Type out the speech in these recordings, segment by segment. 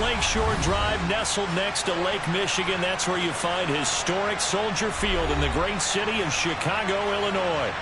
Lakeshore Drive, nestled next to Lake Michigan. That's where you find historic Soldier Field in the great city of Chicago, Illinois.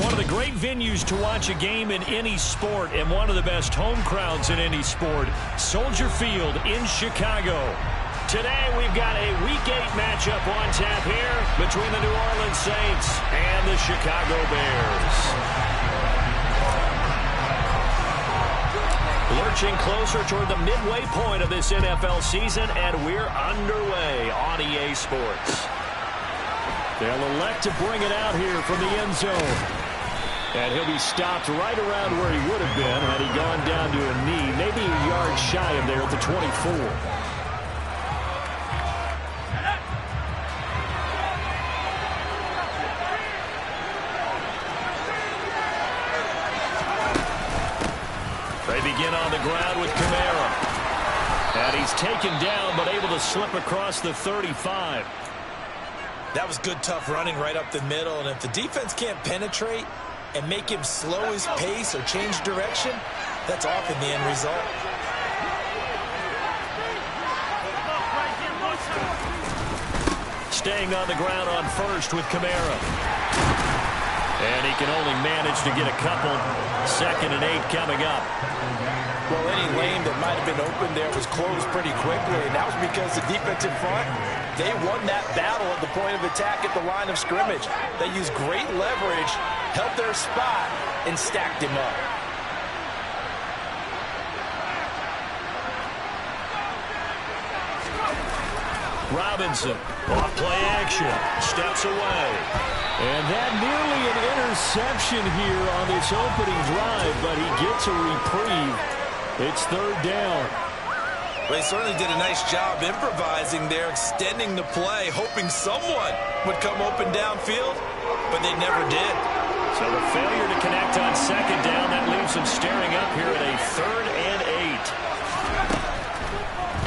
One of the great venues to watch a game in any sport, and one of the best home crowds in any sport, Soldier Field in Chicago. Today we've got a Week 8 matchup on tap here between the New Orleans Saints and the Chicago Bears. Lurching closer toward the midway point of this NFL season, and we're underway on EA Sports. They'll elect to bring it out here from the end zone. And he'll be stopped right around where he would have been had he gone down to a knee, maybe a yard shy of there at the 24. They begin on the ground with Kamara. And he's taken down, but able to slip across the 35. That was good, tough running right up the middle. And if the defense can't penetrate and make him slow his pace or change direction, that's often the end result. Staying on the ground on first with Kamara. And he can only manage to get a couple. 2nd and 8 coming up. Well, any lane that might have been open there was closed pretty quickly, and that was because the defensive front, they won that battle at the point of attack at the line of scrimmage. They used great leverage, held their spot, and stacked him up. Robinson, off play action, steps away. And that nearly an interception here on this opening drive, but he gets a reprieve. It's 3rd down. They certainly did a nice job improvising there, extending the play, hoping someone would come open downfield, but they never did. So the failure to connect on 2nd down, that leaves them staring up here at a 3rd and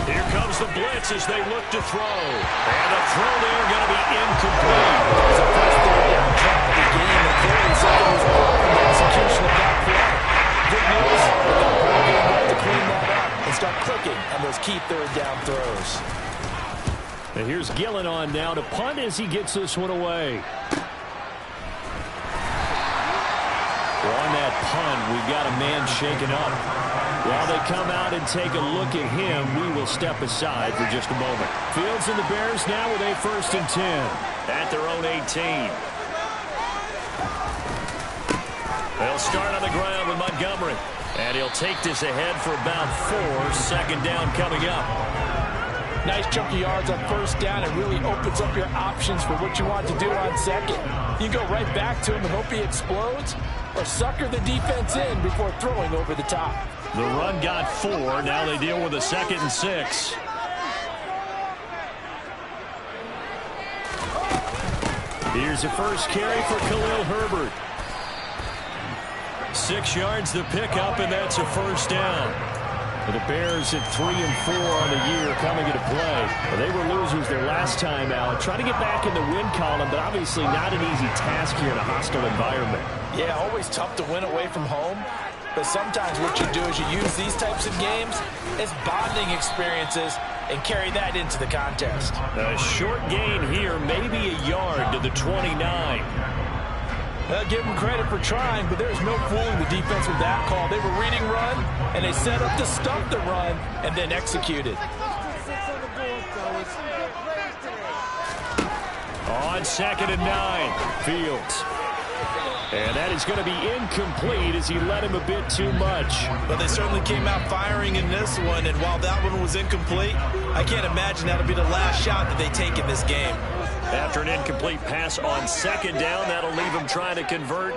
8. Here comes the blitz as they look to throw. And the throw there going to be incomplete. It's a first down drop of the game, and clearly something was wrong in the execution of that play. Good news, they've got a ball game right to clean that up and start clicking on those key 3rd down throws. And here's Gillen on now to punt as he gets this one away. Well, on that punt, we've got a man shaken up. While they come out and take a look at him, we will step aside for just a moment. Fields and the Bears now with a 1st and 10 at their own 18. They'll start on the ground with Montgomery. And he'll take this ahead for about 4. 2nd down coming up. Nice chunky yards on 1st down. It really opens up your options for what you want to do on 2nd. You go right back to him and hope he explodes, or sucker the defense in before throwing over the top. The run got 4. Now they deal with a 2nd and 6. Here's a first carry for Khalil Herbert. 6 yards the pickup, and that's a 1st down. The Bears at 3 and 4 on the year coming into play. Well, they were losers their last time out. Trying to get back in the win column, but obviously not an easy task here in a hostile environment. Yeah, always tough to win away from home. But sometimes what you do is you use these types of games as bonding experiences and carry that into the contest. A short gain here, maybe a yard to the 29. Give them credit for trying, but there's no fooling the defense with that call. They were reading run, and they set up to stop the run and then executed. On 2nd and 9, Fields. And that is going to be incomplete as he led him a bit too much. But they certainly came out firing in this one, and while that one was incomplete, I can't imagine that'll be the last shot that they take in this game. After an incomplete pass on 2nd down, that'll leave him trying to convert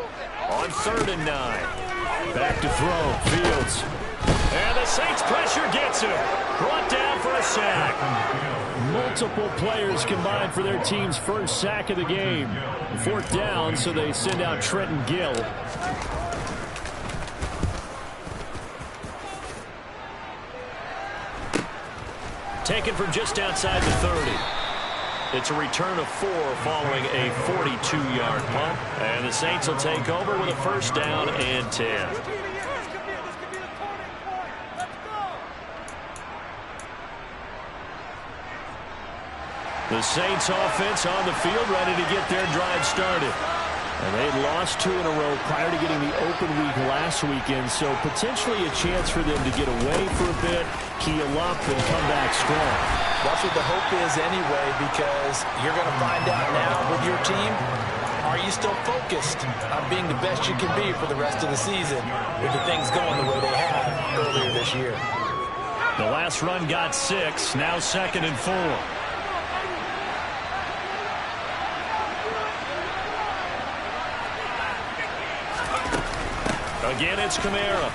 on 3rd and 9. Back to throw, Fields. And the Saints pressure gets him. Brought down for a sack. Multiple players combined for their team's first sack of the game. 4th down, so they send out Trenton Gill. Taken from just outside the 30. It's a return of 4 following a 42-yard punt. And the Saints will take over with a 1st down and 10. The Saints offense on the field ready to get their drive started. And they lost 2 in a row prior to getting the open week last weekend, so potentially a chance for them to get away for a bit, keel up, and come back strong. That's what the hope is anyway, because you're going to find out now with your team, are you still focused on being the best you can be for the rest of the season with the things going the way they have earlier this year? The last run got 6, now 2nd and 4. Again, it's Kamara.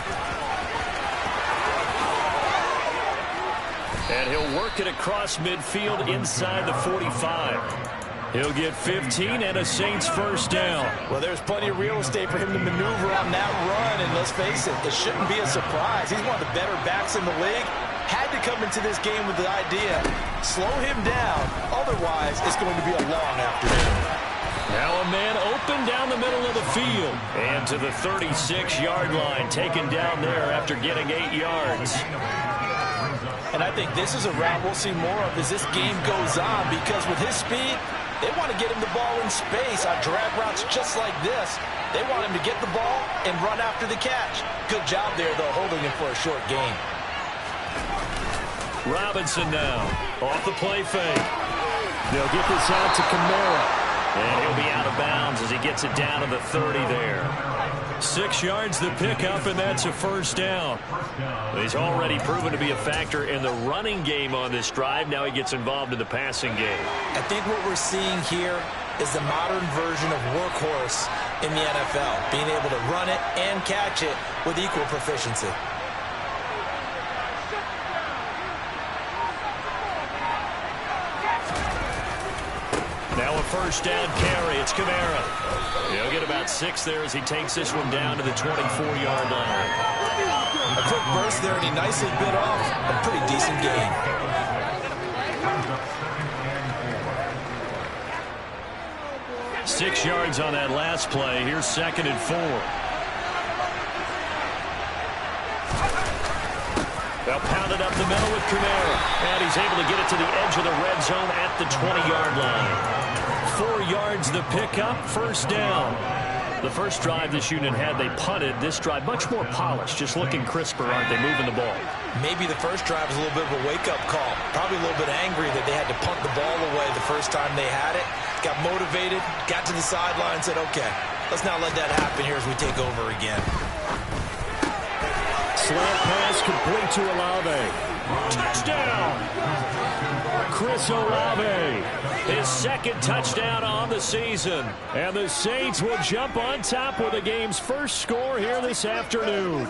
And he'll work it across midfield inside the 45. He'll get 15 and a Saints 1st down. Well, there's plenty of real estate for him to maneuver on that run, and let's face it, it shouldn't be a surprise. He's one of the better backs in the league. Had to come into this game with the idea, slow him down, otherwise it's going to be a long afternoon. Now a man open down the middle of the field. And to the 36-yard line, taken down there after getting 8 yards. And I think this is a route we'll see more of as this game goes on, because with his speed, they want to get him the ball in space on drag routes just like this. They want him to get the ball and run after the catch. Good job there, though, holding him for a short gain. Robinson now, off the play fake. They'll get this out to Kamara. And he'll be out of bounds as he gets it down to the 30 there. 6 yards the pickup, and that's a 1st down. He's already proven to be a factor in the running game on this drive. Now he gets involved in the passing game. I think what we're seeing here is the modern version of workhorse in the NFL, being able to run it and catch it with equal proficiency. Now a 1st down carry. It's Kamara. He'll get about 6 there as he takes this one down to the 24-yard line. A quick burst there, and he nicely bit off a pretty decent gain. Six yards on that last play. Here's 2nd and 4. They'll pound it up the middle with Kamara. And he's able to get it to the edge of the red zone at the 20-yard line. 4 yards the pickup, 1st down. The first drive this unit had, they punted. This drive, much more polished, just looking crisper, aren't they, moving the ball? Maybe the first drive was a little bit of a wake-up call. Probably a little bit angry that they had to punt the ball away the first time they had it. Got motivated, got to the sideline, said, okay, let's not let that happen here as we take over again. Slant pass complete to Olave. Touchdown! Chris Olave, his 2nd touchdown on the season. And the Saints will jump on top with the game's first score here this afternoon.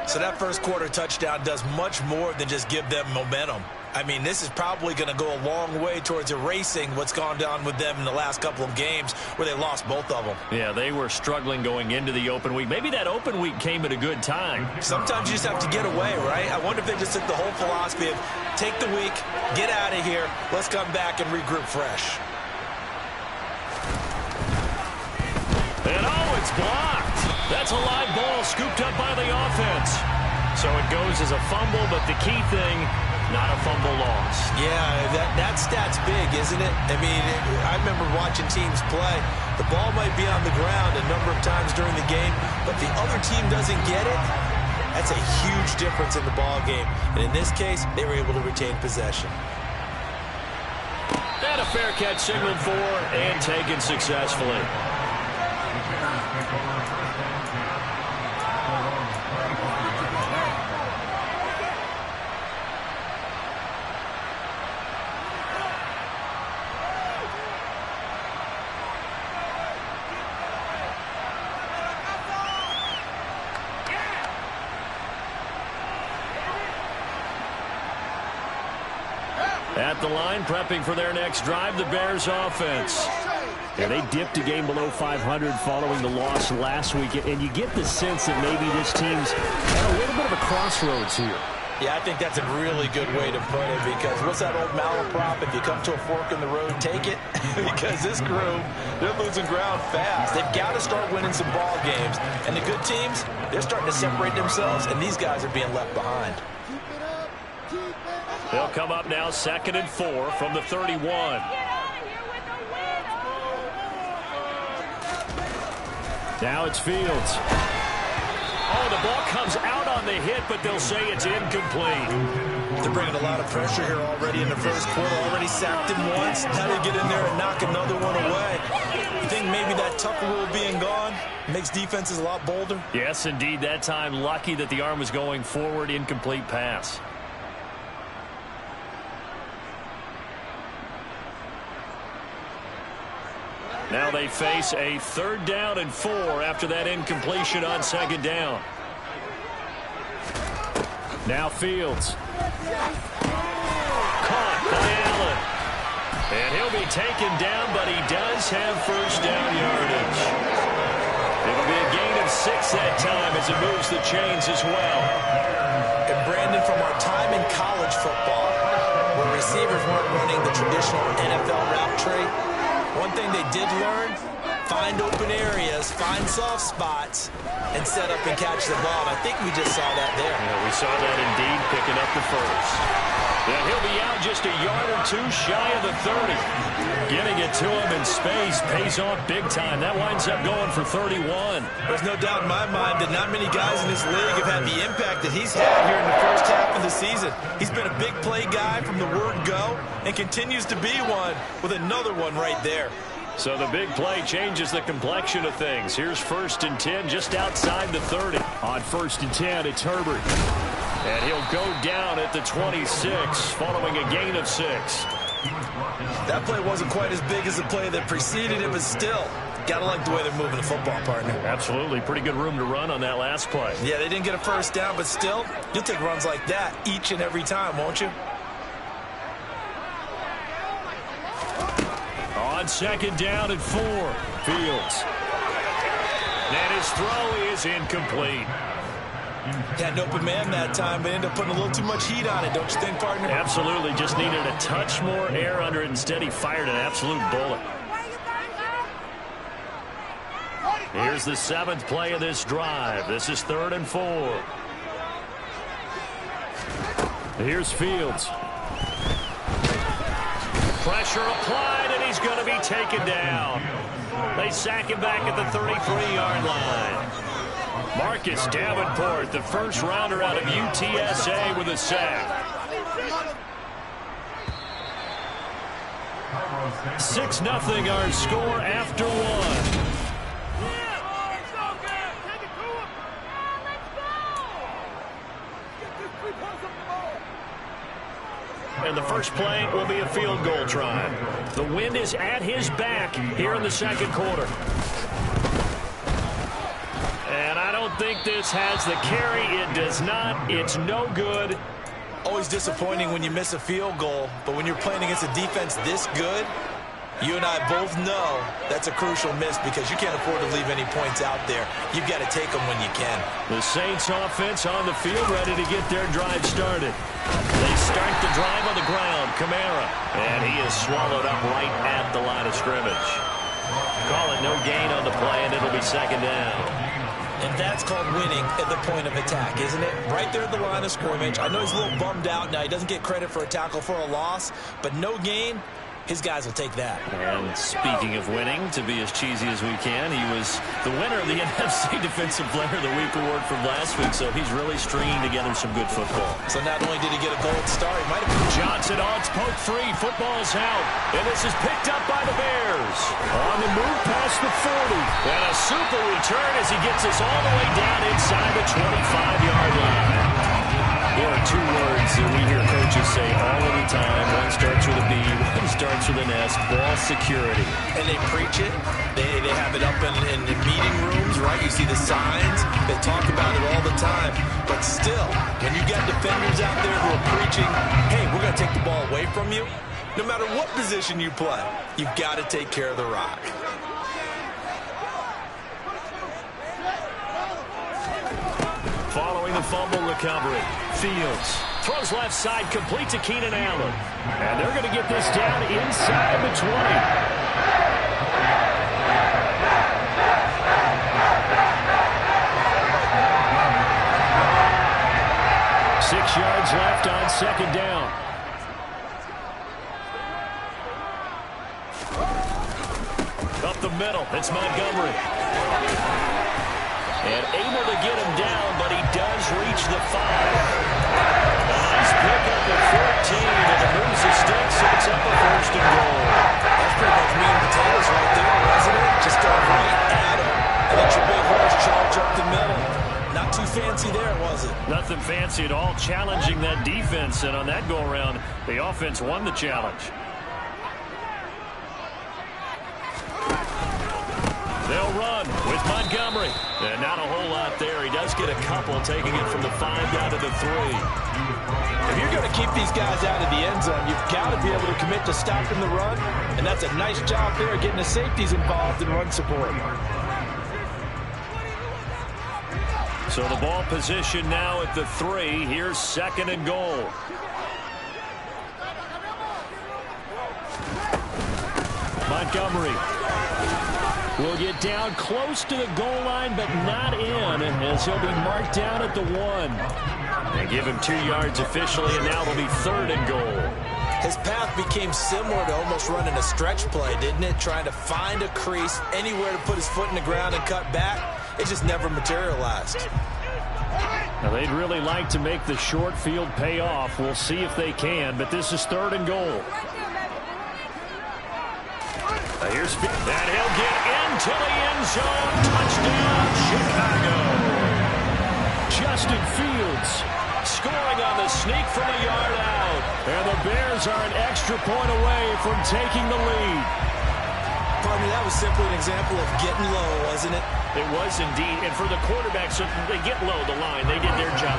So that first quarter touchdown does much more than just give them momentum. I mean, this is probably going to go a long way towards erasing what's gone down with them in the last couple of games where they lost both of them. Yeah, they were struggling going into the open week. Maybe that open week came at a good time. Sometimes you just have to get away, right? I wonder if they just took the whole philosophy of take the week, get out of here, let's come back and regroup fresh. And oh, it's blocked. That's a live ball scooped up by the offense. So it goes as a fumble, but the key thing, not a fumble loss. Yeah, that stat's big, isn't it? I mean, I remember watching teams play. The ball might be on the ground a number of times during the game, but the other team doesn't get it. That's a huge difference in the ball game. And in this case, they were able to retain possession. And a fair catch signaled for and taken successfully. At the line, prepping for their next drive, the Bears offense. Yeah, they dipped a game below 500 following the loss last week, and you get the sense that maybe this team's at a little bit of a crossroads here. Yeah, I think that's a really good way to put it, because what's that old malaprop? If you come to a fork in the road, take it. Because this crew, they're losing ground fast. They've got to start winning some ball games. And the good teams, they're starting to separate themselves, and these guys are being left behind. They'll come up now 2nd and 4 from the 31. Now it's Fields. Oh, the ball comes out on the hit, but they'll say it's incomplete. They're bringing a lot of pressure here already in the first quarter. Already sacked him once. How do you get in there and knock another one away? You think maybe that Tucker rule being gone makes defenses a lot bolder? Yes, indeed. That time, lucky that the arm was going forward. Incomplete pass. Now they face a 3rd down and 4 after that incompletion on 2nd down. Now Fields. Caught by Allen. And he'll be taken down, but he does have 1st down yardage. It'll be a gain of 6 that time as it moves the chains as well. And Brandon, from our time in college football, where receivers weren't running the traditional NFL route tree, one thing they did learn, find open areas, find soft spots, and set up and catch the ball. And I think we just saw that there. Yeah, we saw that indeed, picking up the 1st. Yeah, he'll be out just a yard or 2 shy of the 30. Getting it to him in space pays off big time. That winds up going for 31. There's no doubt in my mind that not many guys in this league have had the impact that he's had here in the first half of the season. He's been a big play guy from the word go and continues to be one with another one right there. So the big play changes the complexion of things. Here's 1st and 10 just outside the 30. On 1st and 10, it's Herbert. And he'll go down at the 26 following a gain of 6. That play wasn't quite as big as the play that preceded it, but still, gotta like the way they're moving the football, partner. Absolutely. Pretty good room to run on that last play. Yeah, they didn't get a 1st down, but still, you'll take runs like that each and every time, won't you? On 2nd down and 4, Fields. And his throw is incomplete. Had an open man that time, but ended up putting a little too much heat on it, don't you think, partner? Absolutely. Just needed a touch more air under it. Instead, he fired an absolute bullet. Here's the 7th play of this drive. This is 3rd and 4. Here's Fields. Pressure applied, and he's going to be taken down. They sack him back at the 33-yard line. Marcus Davenport, the 1st rounder out of UTSA, with a sack. 6-0 our score after 1. And the first play will be a field goal try. The wind is at his back here in the 2nd quarter. And I don't think this has the carry. It does not. It's no good. Always disappointing when you miss a field goal, but when you're playing against a defense this good, you and I both know that's a crucial miss because you can't afford to leave any points out there. You've got to take them when you can. The Saints offense on the field, ready to get their drive started. They start the drive on the ground. Kamara. And he is swallowed up right at the line of scrimmage. Call it no gain on the play, and it'll be 2nd down. And that's called winning at the point of attack, isn't it? Right there at the line of scrimmage. I know he's a little bummed out now. He doesn't get credit for a tackle for a loss, but no gain. His guys will take that. And speaking of winning, to be as cheesy as we can, he was the winner of the NFC Defensive Player of the Week award from last week, so he's really stringing together some good football. So not only did he get a gold star, he might have been... Johnson on its poke free. Football's out. And this is picked up by the Bears. On the move past the 40. And a super return as he gets us all the way down inside the 25-yard line. There are two words that we hear coaches say all of the time. One starts with a B, one starts with an S, ball security. And they preach it. They have it up in meeting rooms, right? You see the signs. They talk about it all the time. But still, when you got defenders out there who are preaching, hey, we're going to take the ball away from you, no matter what position you play, you've got to take care of the rock. Following the fumble recovery, Fields throws left side, complete to Keenan Allen. And they're going to get this down inside the 20. 6 yards left on second down. Up the middle, it's Montgomery. And able to get him down, but he does reach the 5. A nice pickup at 14, and it moves the stick, so it's up a first and goal. That's pretty much meat and potatoes right there, wasn't it? Just go right at him, and let your big horse charge up the middle. Not too fancy there, was it? Nothing fancy at all, challenging that defense, and on that go-around, the offense won the challenge. They'll run with Montgomery. And not a whole lot there. He does get a couple, taking it from the 5 down to the 3. If you're going to keep these guys out of the end zone, you've got to be able to commit to stopping the run. And that's a nice job there, getting the safeties involved in run support. So the ball position now at the 3. Here's second and goal. Montgomery will get down close to the goal line, but not in, as he'll be marked down at the 1. They give him 2 yards officially, and now it'll be third and goal. His path became similar to almost running a stretch play, didn't it? Trying to find a crease, anywhere to put his foot in the ground and cut back. It just never materialized. Now, they'd really like to make the short field pay off. We'll see if they can, but this is third and goal. Here's and he'll get into the end zone. Touchdown, Chicago. Justin Fields scoring on the sneak from a yard out. And the Bears are an extra point away from taking the lead. Pardon me, that was simply an example of getting low, wasn't it? It was indeed. And for the quarterbacks, so they get low the line. They did their job.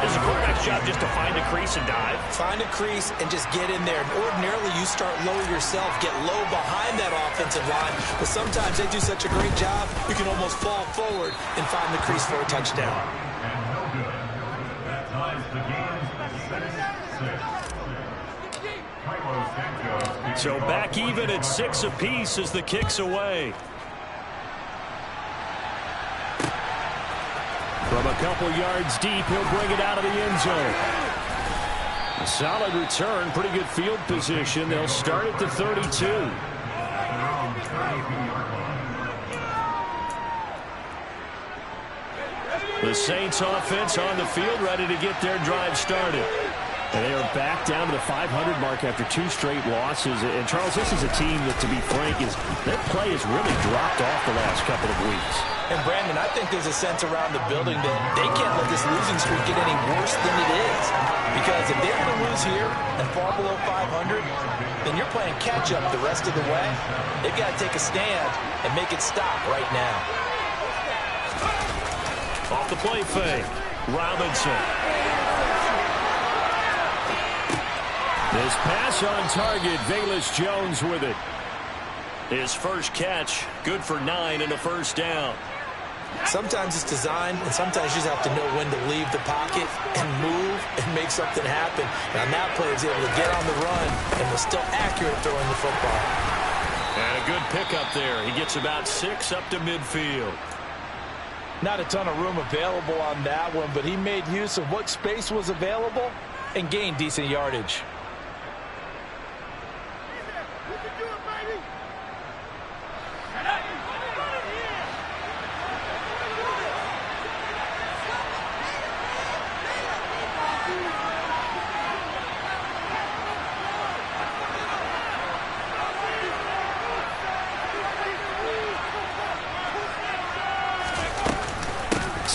It's the quarterback's job just to find a crease and dive. Find a crease and just get in there. And ordinarily, you start low yourself, get low behind that offensive line. But sometimes they do such a great job, you can almost fall forward and find the crease for a touchdown. So back even at 6 apiece as the kick's away. From a couple yards deep, he'll bring it out of the end zone. A solid return, pretty good field position. They'll start at the 32. The Saints offense on the field, ready to get their drive started. And they are back down to the 500 mark after 2 straight losses. And, Charles, this is a team that, to be frank, their play has really dropped off the last couple of weeks. And, Brandon, I think there's a sense around the building that they can't let this losing streak get any worse than it is. Because if they're going to lose here and fall below 500, then you're playing catch-up the rest of the way. They've got to take a stand and make it stop right now. Off the play fake, Robinson. This pass on target, Velus Jones with it. His first catch, good for 9 and a first down. Sometimes it's designed, and sometimes you just have to know when to leave the pocket and move and make something happen. And on that play, he was able to get on the run and was still accurate throwing the football. And a good pickup there. He gets about 6 up to midfield. Not a ton of room available on that one, but he made use of what space was available and gained decent yardage.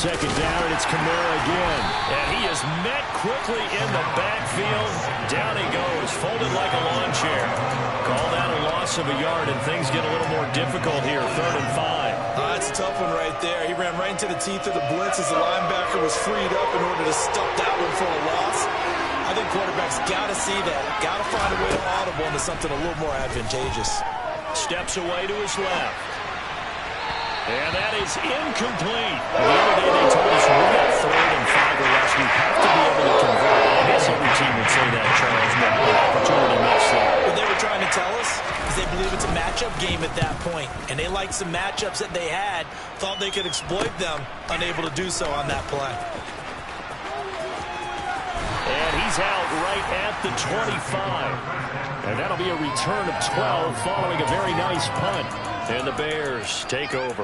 Second down, and it's Kamara again. And he is met quickly in the backfield. Down he goes, folded like a lawn chair. Call that a loss of a yard, and things get a little more difficult here. 3rd and 5. That's a tough one right there. He ran right into the teeth of the blitz as the linebacker was freed up in order to stop that one for a loss. I think quarterbacks got to see that. Got to find a way to audible into something a little more advantageous. Steps away to his left. And that is incomplete. The other day they told us we got 3rd and 5 or less. We have to be able to convert. I guess every team would say that, Charles, but the opportunity missed there. What they were trying to tell us is they believe it's a matchup game at that point, and they liked some matchups that they had, thought they could exploit them, unable to do so on that play. And he's out right at the 25. And that'll be a return of 12 following a very nice punt. And the Bears take over.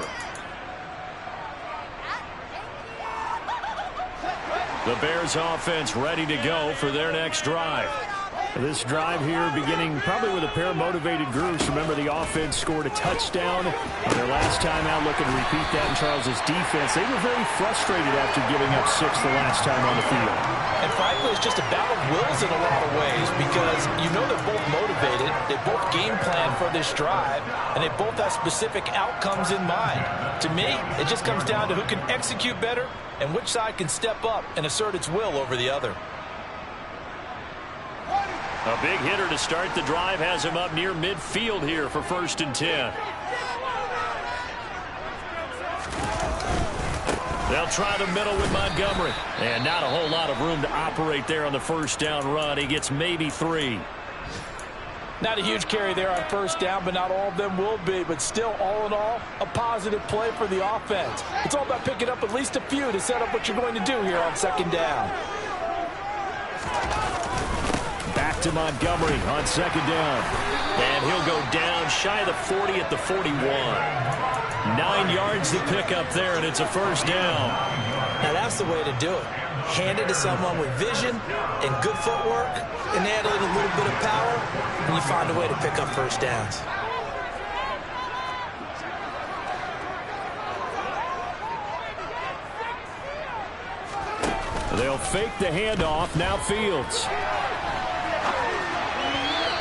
The Bears offense ready to go for their next drive. This drive here beginning probably with a pair of motivated groups. Remember, the offense scored a touchdown on their last time out, looking to repeat that in Charles's defense. They were very frustrated after giving up 6 the last time on the field. And frankly, it's just a battle of wills in a lot of ways because you know they're both motivated, they both game plan for this drive, and they both have specific outcomes in mind. To me, it just comes down to who can execute better and which side can step up and assert its will over the other. A big hitter to start the drive has him up near midfield here for 1st and 10. They'll try the middle with Montgomery. And not a whole lot of room to operate there on the 1st down run. He gets maybe 3. Not a huge carry there on 1st down, but not all of them will be. But still, all in all, a positive play for the offense. It's all about picking up at least a few to set up what you're going to do here on 2nd down. Back to Montgomery on 2nd down. And he'll go down shy of the 40 at the 41. 9 yards to pick up there, and it's a 1st down. Now that's the way to do it. Hand it to someone with vision and good footwork, and add a little bit of power, and you find a way to pick up 1st downs. They'll fake the handoff. Now Fields.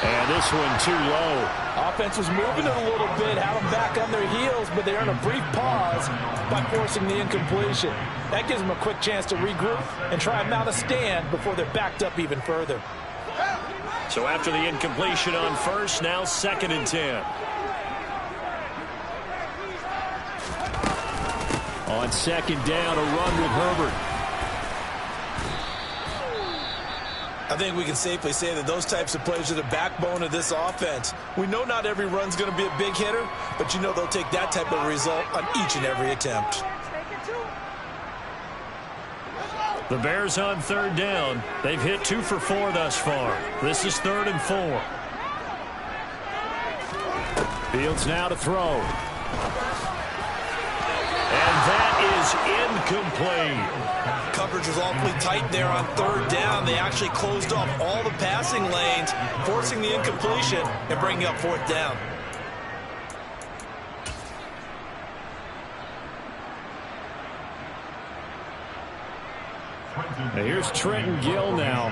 And this one too low. Offense was moving it a little bit, had them back on their heels, but they earn a brief pause by forcing the incompletion. That gives them a quick chance to regroup and try and mount a stand before they're backed up even further. So after the incompletion on 1st, now 2nd and 10. On 2nd down, a run with Herbert. I think we can safely say that those types of plays are the backbone of this offense. We know not every run's going to be a big hitter, but you know they'll take that type of result on each and every attempt. The Bears on 3rd down. They've hit 2 for 4 thus far. This is 3rd and 4. Fields now to throw. And that is incomplete. Coverage was awfully tight there on 3rd down. They actually closed off all the passing lanes, forcing the incompletion and bringing up 4th down. Now here's Trenton Gill now.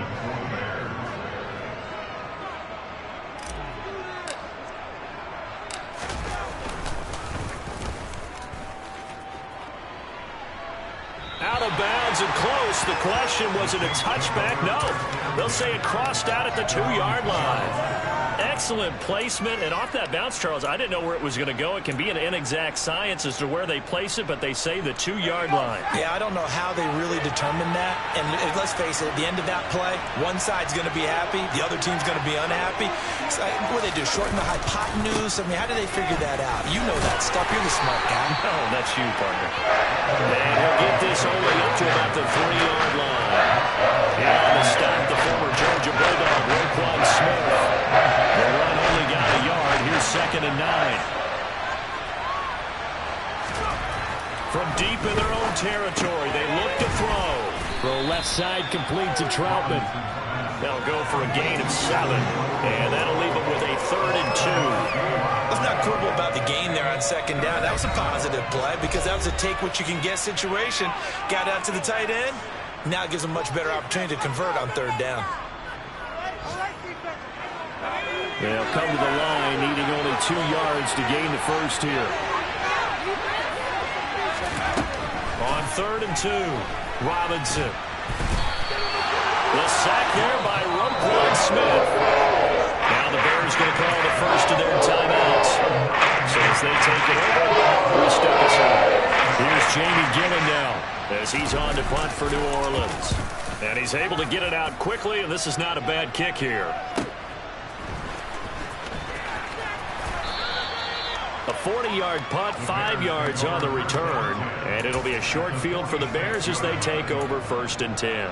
Out of bounds and close. The question question, was it a touchback? No. They'll say it crossed out at the 2-yard line. Excellent placement, and off that bounce, Charles, I didn't know where it was going to go. It can be an inexact science as to where they place it, but they say the 2-yard line. Yeah, I don't know how they really determined that. And let's face it, at the end of that play, one side's going to be happy, the other team's going to be unhappy. So, what do they do, shorten the hypotenuse? I mean, how do they figure that out? You know that stuff. You're the smart guy. No, that's you, partner. And he'll get this only up to about the 3-yard line. And to stop the former Georgia Bulldog, Roquan Smith. The run only got a yard. Here's 2nd and 9. From deep in their own territory, they look to throw. Throw left side complete to Troutman. They'll go for a gain of 7. And that'll leave them with a 3rd and 2. Let's not quibble about the gain there on 2nd down. That was a positive play because that was a take-what-you-can-get situation. Got out to the tight end. Now it gives them a much better opportunity to convert on 3rd down. They'll come to the line, needing only 2 yards to gain the first here. On 3rd and 2, Robinson. The sack there by Roquan Smith. Now the Bears going to call the first of their timeouts. So as they take it over, we step aside. Here's Jamie Gillen now as he's on to punt for New Orleans. And he's able to get it out quickly, and this is not a bad kick here. A 40-yard punt, 5 yards on the return. And it'll be a short field for the Bears as they take over 1st and 10.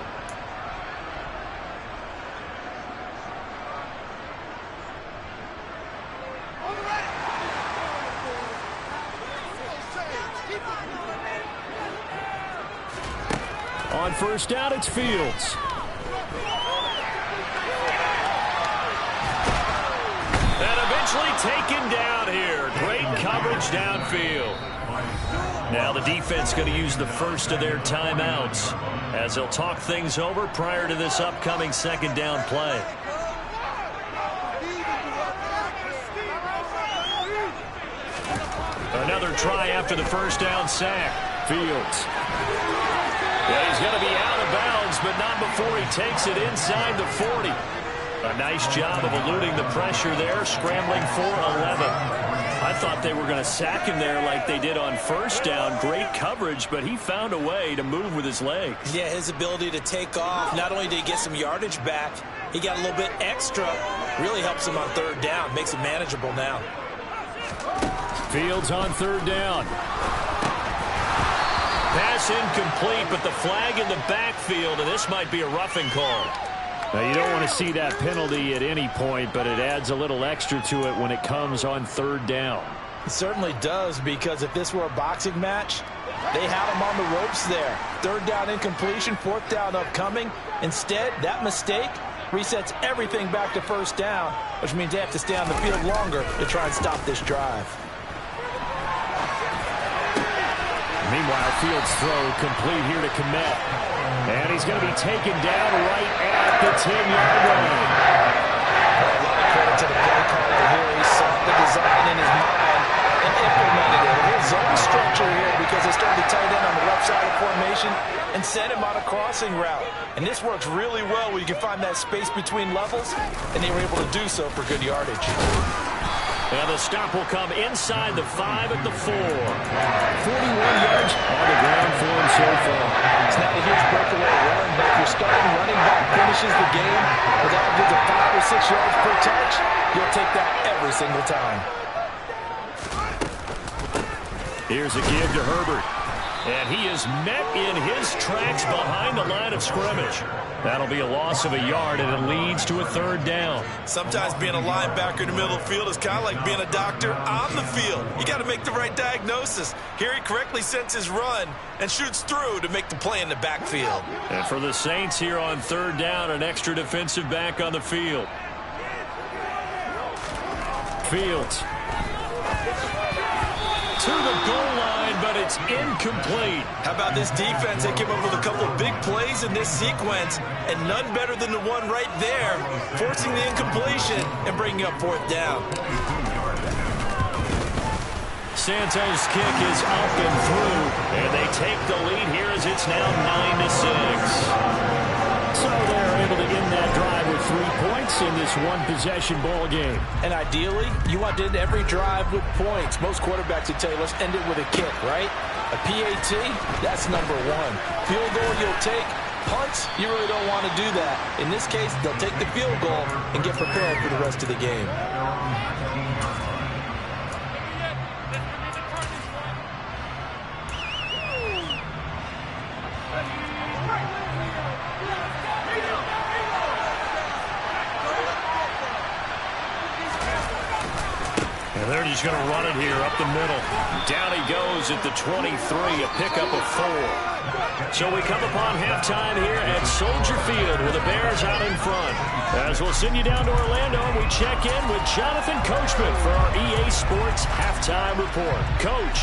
On 1st down, it's Fields. And eventually taken down here. Great coverage downfield. Now the defense going to use the first of their timeouts as they'll talk things over prior to this upcoming 2nd down play. Another try after the 1st down sack. Fields. Yeah, he's going to be out of bounds, but not before he takes it inside the 40. A nice job of eluding the pressure there, scrambling for 11. I thought they were going to sack him there like they did on 1st down. Great coverage, but he found a way to move with his legs. Yeah, his ability to take off. Not only did he get some yardage back, he got a little bit extra. Really helps him on 3rd down. Makes it manageable now. Fields on 3rd down. Pass incomplete, but the flag in the backfield, and this might be a roughing call. Now, you don't want to see that penalty at any point, but it adds a little extra to it when it comes on 3rd down. It certainly does, because if this were a boxing match, they had him on the ropes there. 3rd down incompletion, 4th down upcoming. Instead, that mistake resets everything back to 1st down, which means they have to stay on the field longer to try and stop this drive. Meanwhile, Fields' throw complete here to Kmet. And he's going to be taken down right at the 10-yard line. A lot of credit to the play caller here. He saw the design in his mind and implemented it. A little zone structure here because they started to tight end on the left side of formation and sent him on a crossing route. And this works really well where you can find that space between levels, and they were able to do so for good yardage. And the stop will come inside the 5 at the 4. 41 yards on the ground for him so far. It's not a huge breakaway run, but if your starting running back finishes the game with averages of 5 or 6 yards per touch, you'll take that every single time. Here's a give to Herbert. And he is met in his tracks behind the line of scrimmage. That'll be a loss of a yard, and it leads to a 3rd down. Sometimes being a linebacker in the middle of the field is kind of like being a doctor on the field. You got to make the right diagnosis. Here he correctly sends his run and shoots through to make the play in the backfield. And for the Saints here on 3rd down, an extra defensive back on the field. Fields. To the goal line, but it's incomplete. How about this defense? They came up with a couple of big plays in this sequence, and none better than the one right there, forcing the incompletion and bringing up 4th down. Santos' kick is up and through, and they take the lead here as it's now 9-6. So they're able to end that drive with 3 points in this one-possession ball game. And ideally, you want to end every drive with points. Most quarterbacks would tell you, let's end it with a kick, right? A PAT, that's number one. Field goal you'll take. Punts, you really don't want to do that. In this case, they'll take the field goal and get prepared for the rest of the game. And they're just going to run it here up the middle. Down he goes at the 23, a pickup of 4. So we come upon halftime here at Soldier Field with the Bears out in front. As we'll send you down to Orlando, and we check in with Jonathan Coachman for our EA Sports Halftime Report. Coach.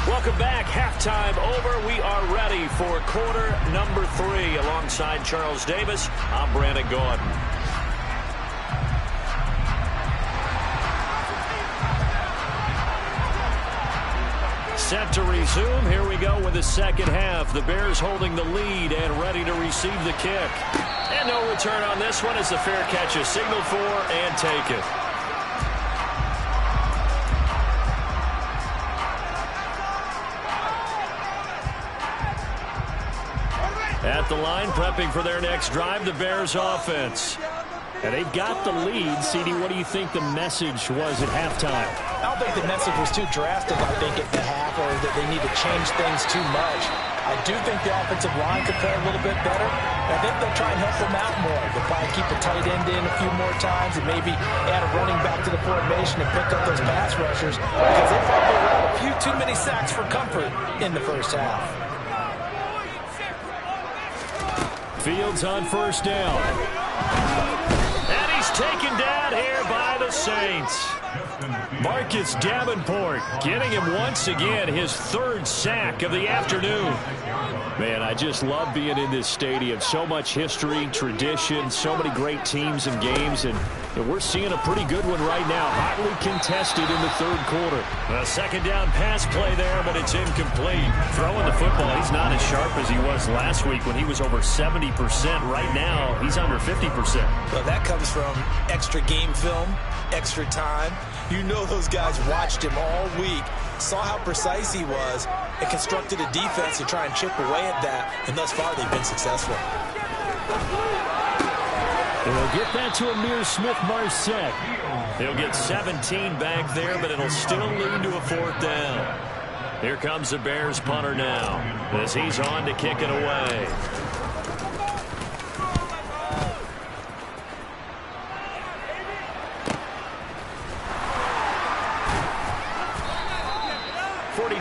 Welcome back. Halftime over. We are ready for quarter number 3. Alongside Charles Davis, I'm Brandon Gordon. Set to resume. Here we go with the second half. The Bears holding the lead and ready to receive the kick. And no return on this one as the fair catch is signaled for and taken. At the line, prepping for their next drive, the Bears offense. And they've got the lead. CD, what do you think the message was at halftime? I don't think the message was too drastic, I think, at the half, or that they need to change things too much. I do think the offensive line could play a little bit better. I think they'll try and help them out more. They'll probably keep a tight end in a few more times and maybe add a running back to the formation and pick up those pass rushers, because they probably allowed a few too many sacks for comfort in the first half. Fields on first down. And he's taken down here by the Saints. Marcus Davenport getting him once again his 3rd sack of the afternoon. Man, I just love being in this stadium. So much history, tradition, so many great teams and games, and we're seeing a pretty good one right now. Hotly contested in the 3rd quarter. A second down pass play there, but it's incomplete. Throwing the football, he's not as sharp as he was last week when he was over 70%. Right now, he's under 50%. Well, that comes from extra game film, extra time. You know those guys watched him all week, saw how precise he was, and constructed a defense to try and chip away at that, and thus far they've been successful. And we'll get that to Amir Smith-Marset. He'll get 17 back there, but it'll still lead to a 4th down. Here comes the Bears punter now, as he's on to kick it away.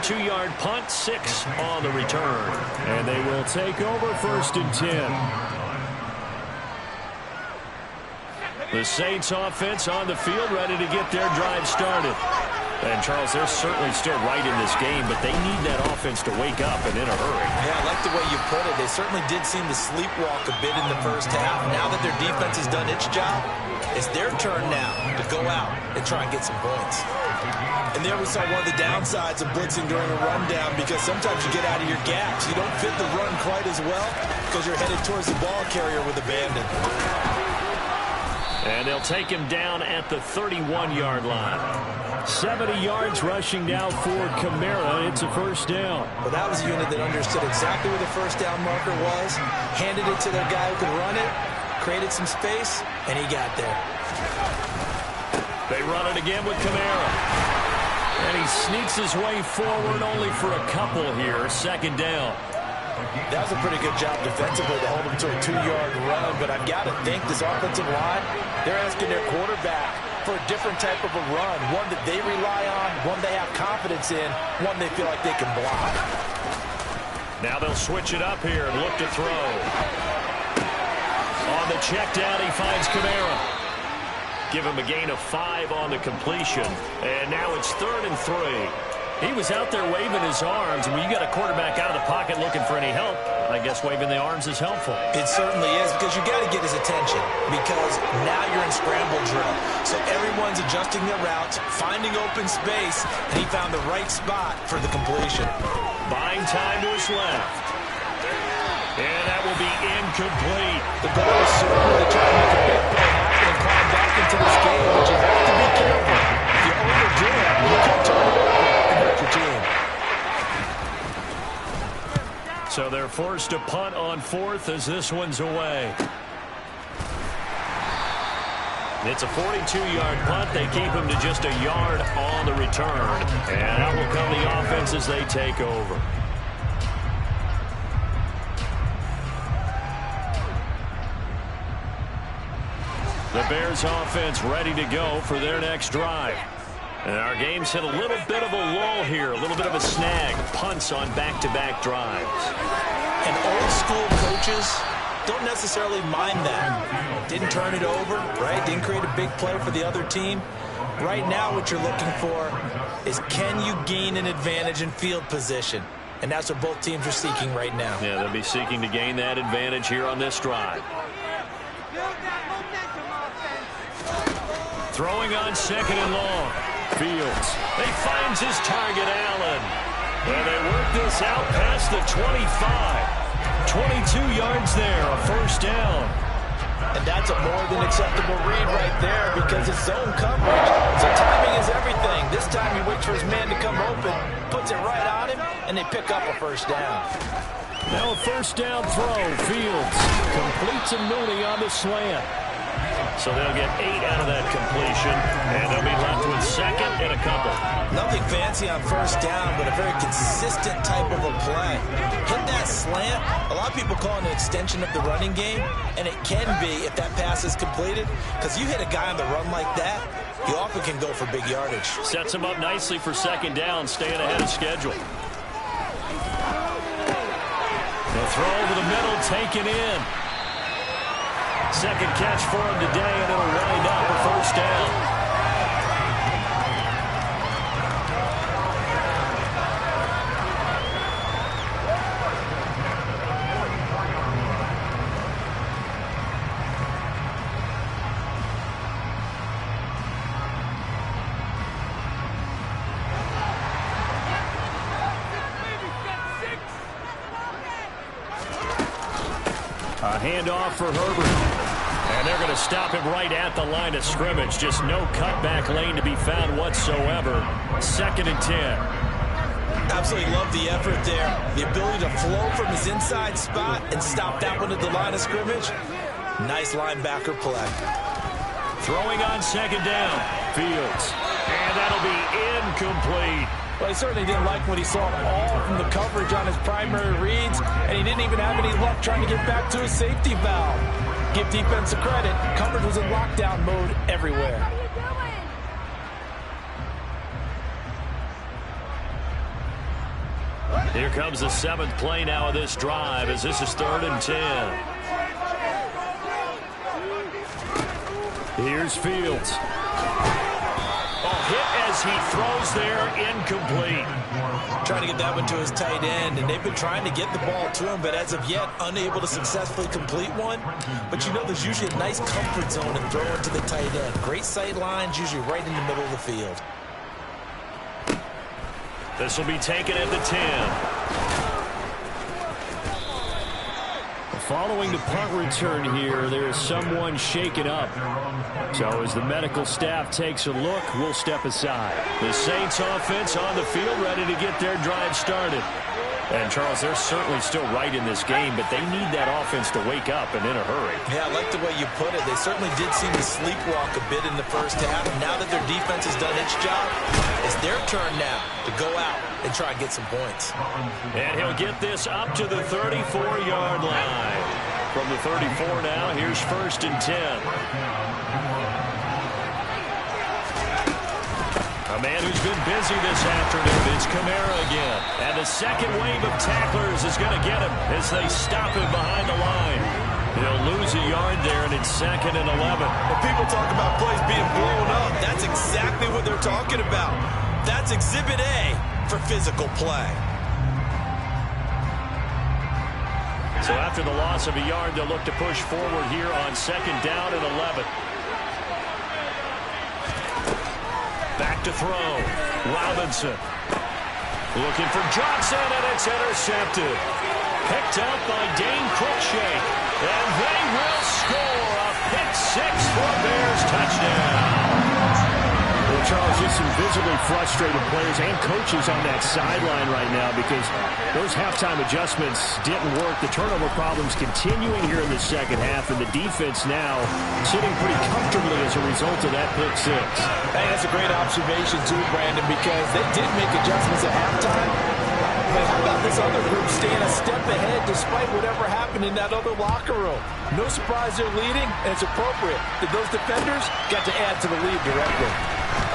Two-yard punt, 6 on the return. And they will take over 1st and 10. The Saints offense on the field, ready to get their drive started. And, Charles, they're certainly still right in this game, but they need that offense to wake up and in a hurry. Yeah, I like the way you put it. They certainly did seem to sleepwalk a bit in the first half. Now that their defense has done its job, it's their turn now to go out and try and get some points. And there we saw one of the downsides of blitzing during a rundown, because sometimes you get out of your gaps. You don't fit the run quite as well because you're headed towards the ball carrier with abandon. And they'll take him down at the 31-yard line. 70 yards rushing now for Kamara. It's a 1st down. Well, that was a unit that understood exactly where the 1st down marker was, handed it to their guy who could run it, created some space, and he got there. They run it again with Kamara. And he sneaks his way forward only for a couple here. 2nd down. That was a pretty good job defensively to hold him to a 2-yard run, but I've got to think this offensive line, they're asking their quarterback for a different type of a run, one that they rely on, one they have confidence in, one they feel like they can block. Now they'll switch it up here and look to throw. On the check down, he finds Kamara. Give him a gain of 5 on the completion. And now it's 3rd and 3. He was out there waving his arms. And when you got a quarterback out of the pocket looking for any help, I guess waving the arms is helpful. It certainly is, because you got to get his attention, because now you're in scramble drill. So everyone's adjusting their routes, finding open space, and he found the right spot for the completion. Buying time to his left. And that will be incomplete. The goal is certainly to try to make a big play happen and climb back into this game, but you have to be careful. If you overdo it, you can turn it over and hurt your team. So they're forced to punt on fourth as this one's away. It's a 42-yard punt. They keep him to just a yard on the return. And out will come the offense as they take over. The Bears offense ready to go for their next drive. And our game's hit a little bit of a lull here, a little bit of a snag. Punts on back-to-back drives. And old school coaches don't necessarily mind that. Didn't turn it over, right? Didn't create a big play for the other team. Right now what you're looking for is, can you gain an advantage in field position? And that's what both teams are seeking right now. Yeah, they'll be seeking to gain that advantage here on this drive. Throwing on second and long. Fields. He finds his target, Allen. And they work this out past the 25. 22 yards there, a first down. And that's a more than acceptable read right there because it's zone coverage. So timing is everything. This time he waits for his man to come open, puts it right on him, and they pick up a first down. Now a first down throw. Fields completes a Mooney on the slant. So they'll get 8 out of that completion, and they'll be left with second and a couple. Nothing fancy on first down, but a very consistent type of a play. Hit that slant. A lot of people call it an extension of the running game, and it can be if that pass is completed, because you hit a guy on the run like that, you often can go for big yardage. Sets him up nicely for second down, staying ahead of schedule. The throw over the middle, taken in. Second catch for him today, and it'll wind up a first down. A handoff for Herbert. And they're going to stop him right at the line of scrimmage. Just no cutback lane to be found whatsoever. Second and 10. Absolutely love the effort there. The ability to flow from his inside spot and stop that one at the line of scrimmage. Nice linebacker play. Throwing on second down. Fields. And that'll be incomplete. Well, he certainly didn't like what he saw all from the coverage on his primary reads, and he didn't even have any luck trying to get back to his safety valve. Give defense a credit. Coverage was in lockdown mode everywhere. Here comes the 7th play now of this drive as this is 3rd and 10. Here's Fields. Hit as he throws there, incomplete. Trying to get that one to his tight end, and they've been trying to get the ball to him, but as of yet, unable to successfully complete one. But you know, there's usually a nice comfort zone in throwing to the tight end. Great sight lines, usually right in the middle of the field. This will be taken at the 10. Following the punt return here, there is someone shaken up. So as the medical staff takes a look, we'll step aside. The Saints offense on the field ready to get their drive started. And, Charles, they're certainly still right in this game, but they need that offense to wake up and in a hurry. Yeah, I like the way you put it. They certainly did seem to sleepwalk a bit in the first half. Now that their defense has done its job, it's their turn now to go out and try and get some points. And he'll get this up to the 34-yard line. From the 34 now, here's 1st and 10. A man who's been busy this afternoon is Kamara again. And the second wave of tacklers is going to get him as they stop him behind the line. He'll lose a yard there, and it's 2nd and 11. When people talk about plays being blown up, that's exactly what they're talking about. That's Exhibit A for physical play. So after the loss of a yard, they'll look to push forward here on 2nd down and 11. Back to throw. Robinson. Looking for Johnson, and it's intercepted. picked up by Dane Cruikshank. And they will score a pick six for a Bears touchdown. Well, Charles, just some visibly frustrated players and coaches on that sideline right now because those halftime adjustments didn't work. The turnover problems continuing here in the second half, and the defense now sitting pretty comfortably as a result of that pick six. Hey, that's a great observation too, Brandon, because they did make adjustments at halftime. But how about this other group staying a step ahead despite whatever happened in that other locker room? No surprise they're leading, and it's appropriate that those defenders got to add to the lead directly.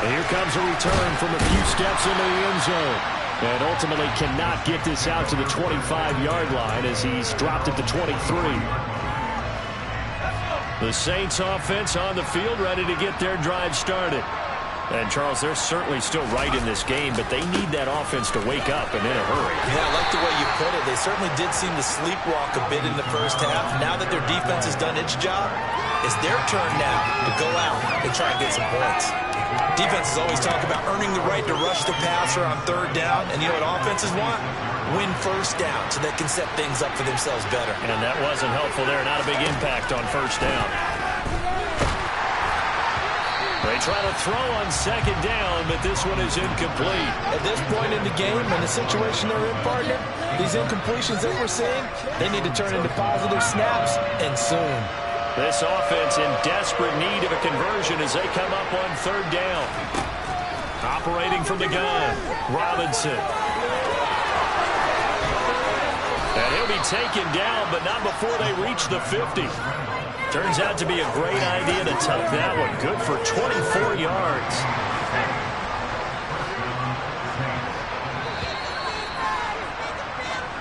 And here comes a return from a few steps into the end zone. And ultimately cannot get this out to the 25-yard line as he's dropped it to 23. The Saints offense on the field ready to get their drive started. And, Charles, they're certainly still right in this game, but they need that offense to wake up and in a hurry. Yeah, I like the way you put it. They certainly did seem to sleepwalk a bit in the first half. Now that their defense has done its job, it's their turn now to go out and try and get some points. Defenses always talk about earning the right to rush the passer on third down, and you know what offenses want? Win first down so they can set things up for themselves better. And that wasn't helpful there. Not a big impact on first down. They try to throw on second down, but this one is incomplete. At this point in the game and the situation they're in, partner, these incompletions that we're seeing, they need to turn into positive snaps, and soon. This offense in desperate need of a conversion as they come up on third down. Operating from the gun, Robinson. And he'll be taken down, but not before they reach the 50. Turns out to be a great idea to tuck that one. Good for 24 yards.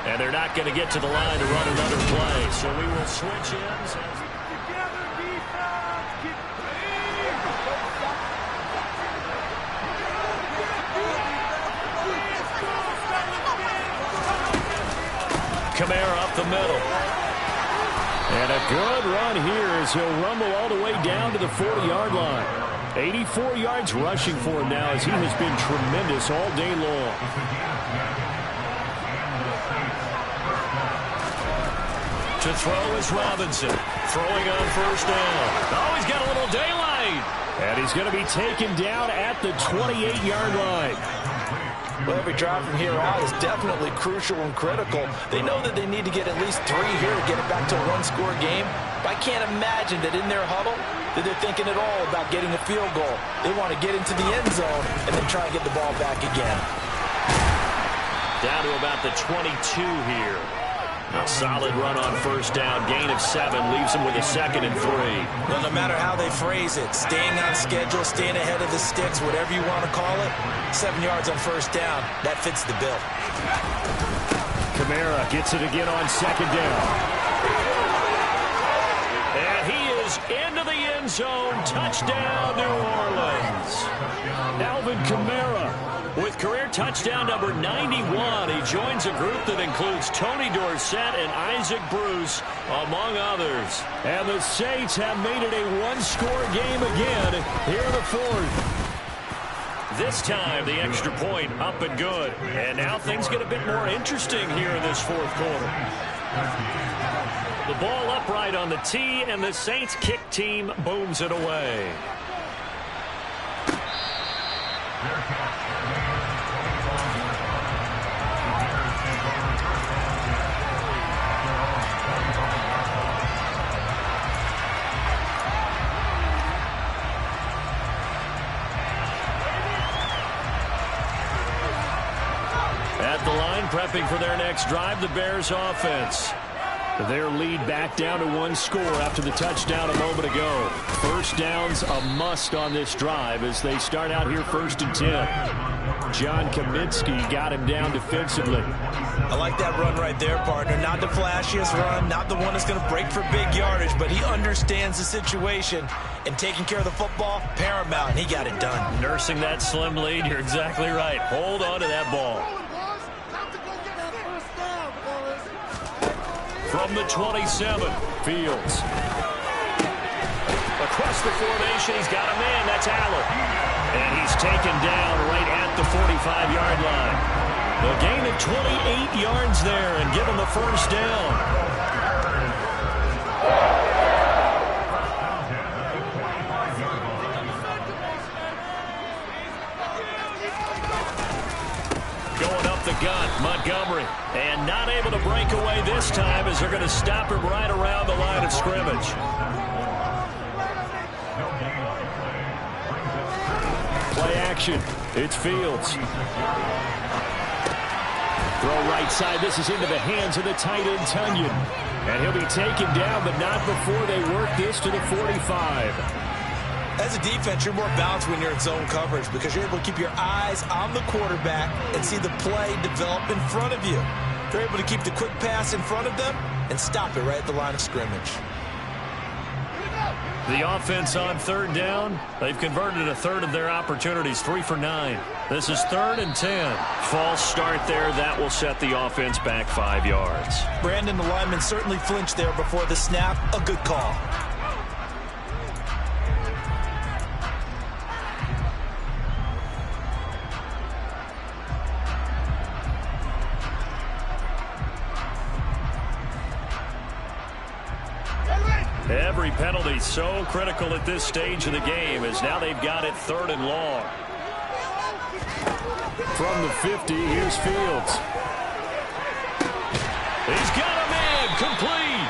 And they're not going to get to the line to run another play. So we will switch ends. Kamara up the middle. And a good run here as he'll rumble all the way down to the 40-yard line. 84 yards rushing for him now as he has been tremendous all day long. To throw is Robinson. Throwing on first down. Oh, he's got a little daylight. And he's going to be taken down at the 28-yard line. Well, every drive from here out is definitely crucial and critical. They know that they need to get at least 3 here to get it back to a one-score game. But I can't imagine that in their huddle that they're thinking at all about getting a field goal. They want to get into the end zone and then try and get the ball back again. Down to about the 22 here. A solid run on first down. Gain of 7 leaves them with a 2nd and 3. Well, no matter how they phrase it, staying on schedule, staying ahead of the sticks, whatever you want to call it, 7 yards on first down, that fits the bill. Kamara gets it again on second down. And he is into the end zone. Touchdown, New Orleans. Alvin Kamara with career touchdown number 91. He joins a group that includes Tony Dorsett and Isaac Bruce, among others. And the Saints have made it a one-score game again here in the fourth. This time, the extra point up and good. And now things get a bit more interesting here in this fourth quarter. The ball upright on the tee, and the Saints kick team booms it away. At the line, prepping for their next drive, the Bears offense. Their lead back down to 1 score after the touchdown a moment ago. First down's a must on this drive as they start out here 1st and 10. John Kaminsky got him down defensively. I like that run right there, partner. Not the flashiest run, not the one that's going to break for big yardage, but he understands the situation, and taking care of the football, paramount, and he got it done. Nursing that slim lead, you're exactly right. Hold on to that ball. From the 27, Fields. Across the formation, he's got a man. That's Allen. And he's taken down right at the 45-yard line. A gain of 28 yards there and give them the first down. Going up the gut, Montgomery. And not able to break away this time as they're going to stop him right around the line of scrimmage. Play action. It's Fields. Throw right side. This is into the hands of the tight end, Tunyon. And he'll be taken down, but not before they work this to the 45. As a defense, you're more balanced when you're in zone coverage because you're able to keep your eyes on the quarterback and see the play develop in front of you. You're able to keep the quick pass in front of them and stop it right at the line of scrimmage. The offense on third down. They've converted a third of their opportunities, 3 for 9. This is 3rd and 10. False start there. That will set the offense back 5 yards. Brandon, the lineman, certainly flinched there before the snap. A good call. Every penalty so critical at this stage of the game as now they've got it 3rd and long. From the 50, here's Fields. He's got a man, complete.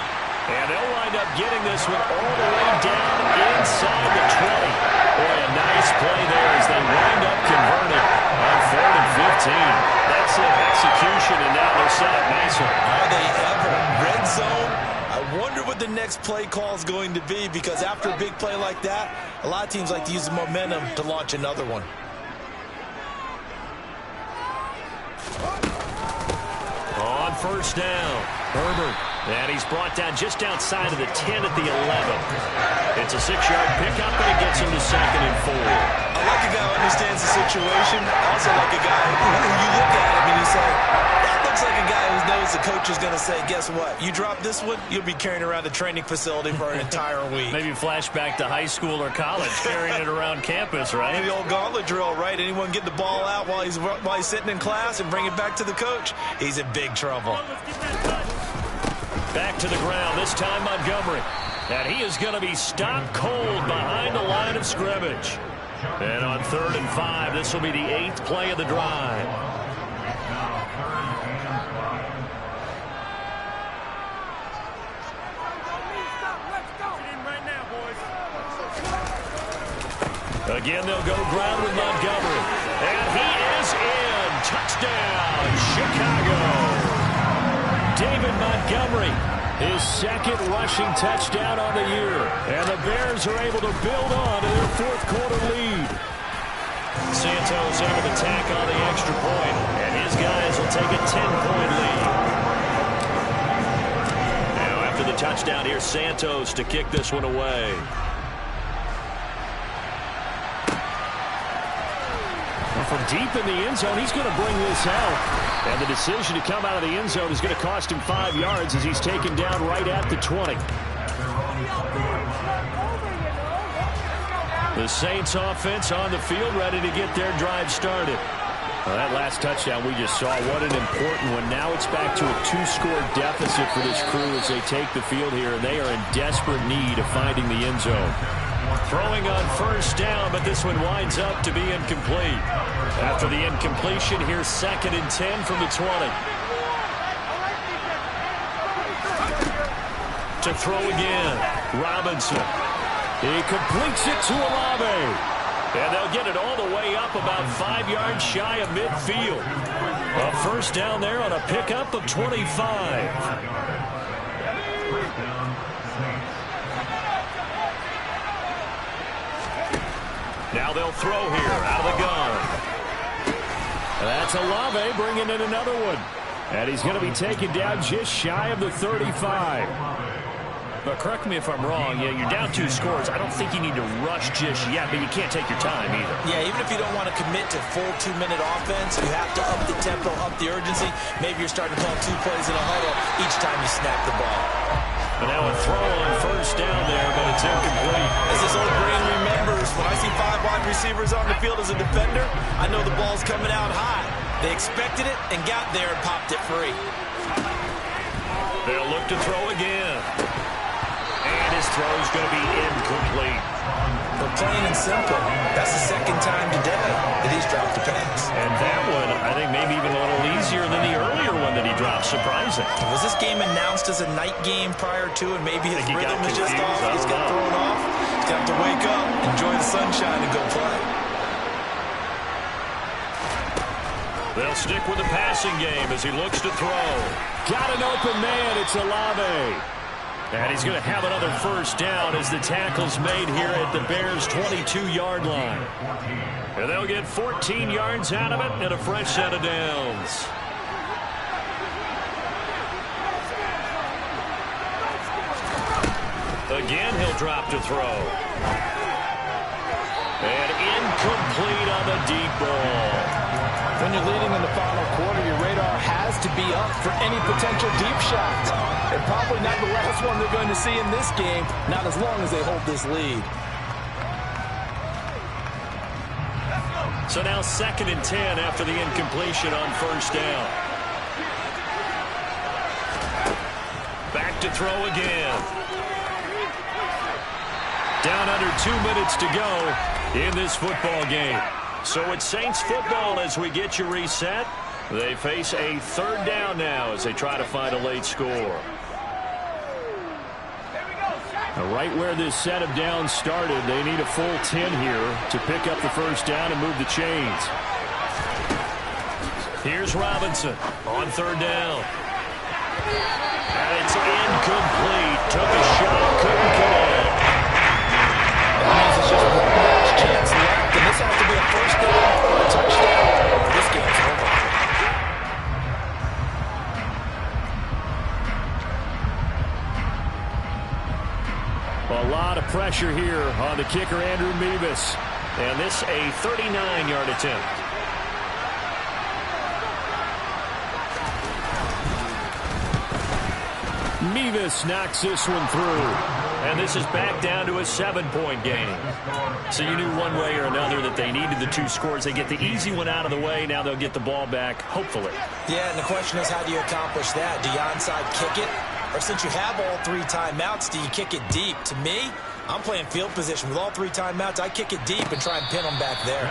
And they'll wind up getting this one all the way down inside the 20. Boy, a nice play there as they wind up converting on 3rd and 15. That's it, execution, and now they're set up nicely. Are they ever? Red zone? I wonder what the next play call is going to be because after a big play like that, a lot of teams like to use the momentum to launch another one. On first down, Herbert. And he's brought down just outside of the 10 at the 11. It's a 6-yard pickup, and it gets him to 2nd and 4. I like a guy who understands the situation. I also like a guy who you look at him and you say, that looks like a guy who knows the coach is going to say, guess what? You drop this one, you'll be carrying around a training facility for an entire week. Maybe flashback to high school or college, carrying it around campus, right? The old gauntlet drill, right? Anyone get the ball out while he's sitting in class and bring it back to the coach, he's in big trouble. Back to the ground, this time Montgomery. And he is going to be stopped cold behind the line of scrimmage. And on 3rd and 5, this will be the 8th play of the drive. Again, they'll go ground with Montgomery. And he is in. Touchdown, Chicago. David Montgomery, his 2nd rushing touchdown on the year. And the Bears are able to build on to their 4th quarter lead. Santos able to tack on the extra point, and his guys will take a 10-point lead. Now after the touchdown, here's Santos to kick this one away. From deep in the end zone, he's going to bring this out. And the decision to come out of the end zone is going to cost him 5 yards as he's taken down right at the 20. The Saints offense on the field, ready to get their drive started. Well, that last touchdown we just saw, what an important one. Now it's back to a 2-score deficit for this crew as they take the field here, and they are in desperate need of finding the end zone. Throwing on first down, but this one winds up to be incomplete. After the incompletion, here's 2nd and 10 from the 20. To throw again, Robinson. He completes it to Olave. And they'll get it all the way up about 5 yards shy of midfield. A first down there on a pickup of 25. Now they'll throw here out of the gun. That's Olave bringing in another one. And he's going to be taken down just shy of the 35. But correct me if I'm wrong, yeah, you're down 2 scores. I don't think you need to rush just yet, but you can't take your time either. Yeah, even if you don't want to commit to full 2-minute offense, you have to up the tempo, up the urgency. Maybe you're starting to call 2 plays in a huddle each time you snap the ball. And now a throw on first down there, but it's incomplete. As this old brain remembers, when I see 5 wide receivers on the field as a defender, I know the ball's coming out high. They expected it and got there and popped it free. They'll look to throw again. And his throw's going to be incomplete. But plain and simple, that's the second time today that he's dropped a pass. And that one, I think, maybe even a little easier than the earlier one that he dropped. Surprising. Was this game announced as a night game prior to, and maybe his rhythm is just off? He's got thrown off. He's got to wake up, enjoy the sunshine, and go play. They'll stick with the passing game as he looks to throw. Got an open man. It's Olave. And he's going to have another first down as the tackle's made here at the Bears' 22-yard line. And they'll get 14 yards out of it and a fresh set of downs. Again, he'll drop to throw. And incomplete on the deep ball. When you're leading in the final quarter, your radar has to be up for any potential deep shots. And probably not the last one they're going to see in this game, not as long as they hold this lead. So now 2nd and 10 after the incompletion on first down. Back to throw again. Down under 2 minutes to go in this football game. So it's Saints football as we get you reset. They face a 3rd down now as they try to find a late score. Right where this set of downs started, they need a full 10 here to pick up the first down and move the chains. Here's Robinson on 3rd down. And it's incomplete. Took a shot, couldn't connect. That means it's just one last chance left, and this has to be a first down or a touchdown. This game's over. A lot of pressure here on the kicker, Andrew Mevis. And this a 39-yard attempt. Mevis knocks this one through. And this is back down to a 7-point game. So you knew one way or another that they needed the 2 scores. They get the easy one out of the way. Now they'll get the ball back, hopefully. Yeah, and the question is, how do you accomplish that? Do you onside kick it? Or since you have all 3 timeouts, do you kick it deep? To me, I'm playing field position. With all 3 timeouts, I kick it deep and try and pin them back there.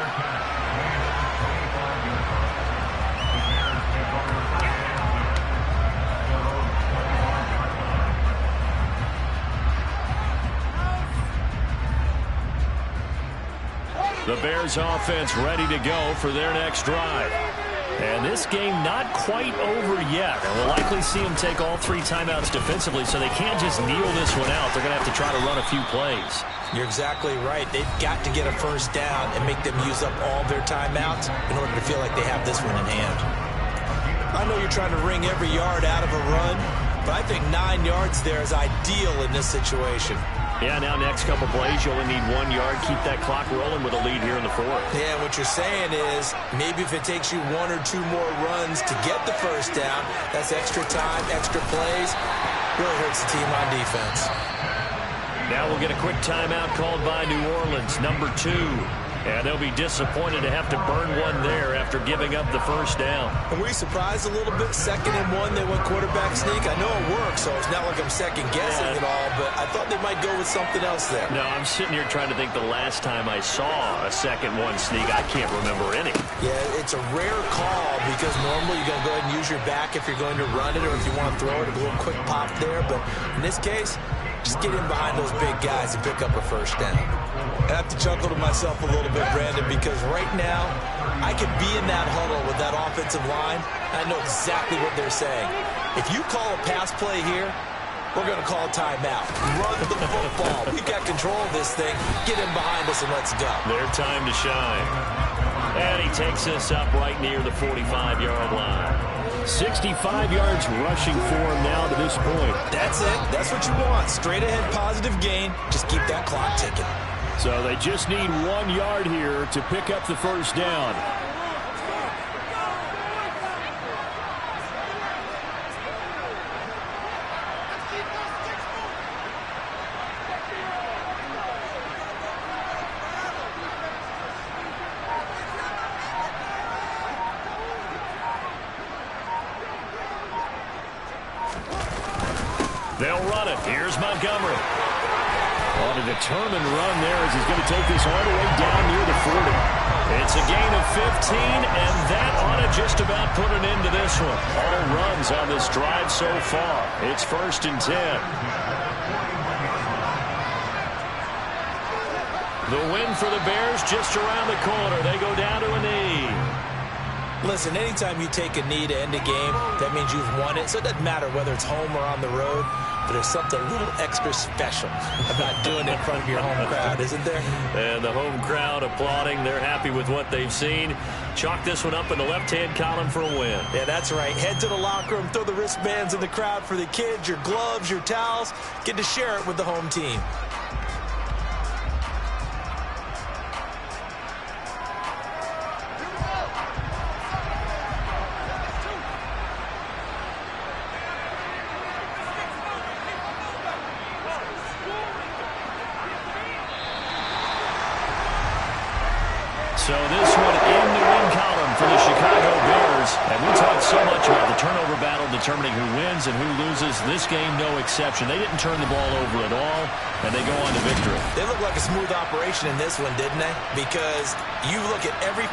The Bears offense ready to go for their next drive. And this game not quite over yet. And we'll likely see them take all 3 timeouts defensively, so they can't just kneel this one out. They're going to have to try to run a few plays. You're exactly right. They've got to get a first down and make them use up all their timeouts in order to feel like they have this one in hand. I know you're trying to wring every yard out of a run, but I think 9 yards there is ideal in this situation. Yeah, now next couple plays, you only need 1 yard. Keep that clock rolling with a lead here in the 4th. Yeah, what you're saying is maybe if it takes you 1 or 2 more runs to get the first down, that's extra time, extra plays. Really hurts the team on defense. Now we'll get a quick timeout called by New Orleans, number 2. And they'll be disappointed to have to burn one there after giving up the first down. And we surprised a little bit. 2nd and 1, they went quarterback sneak. I know it works, so it's not like I'm second-guessing it all, but I thought they might go with something else there. No, I'm sitting here trying to think the last time I saw a 2nd 1 sneak. I can't remember any. Yeah, it's a rare call because normally you're going to go ahead and use your back if you're going to run it or if you want to throw it, a little quick pop there. But in this case, just get in behind those big guys and pick up a first down. I have to chuckle to myself a little bit, Brandon, because right now I could be in that huddle with that offensive line. I know exactly what they're saying. If you call a pass play here, we're going to call a timeout. Run the football. We've got control of this thing. Get in behind us and let's go. Their time to shine. And he takes us up right near the 45-yard line. 65 yards rushing for him now to this point. That's it. That's what you want. Straight ahead positive gain. Just keep that clock ticking. So they just need 1 yard here to pick up the first down. They'll run it. Here's Montgomery. On a determined run there as he's going to take this all the way down near the 40. It's a gain of 15, and that ought to just about put an end to this one. All runs on this drive so far. It's 1st and 10. The win for the Bears just around the corner. They go down to a knee. Listen, anytime you take a knee to end a game, that means you've won it. So it doesn't matter whether it's home or on the road, but there's something a little extra special about doing it in front of your home crowd, isn't there? And the home crowd applauding. They're happy with what they've seen. Chalk this one up in the left-hand column for a win. Yeah, that's right. Head to the locker room, throw the wristbands in the crowd for the kids, your gloves, your towels. Get to share it with the home team. So this one in the win column for the Chicago Bears. And we talked so much about the turnover battle determining who wins and who loses. This game, no exception. They didn't turn the ball over at all, and they go on to victory. They look like a smooth operation in this one, didn't they? Because you look at every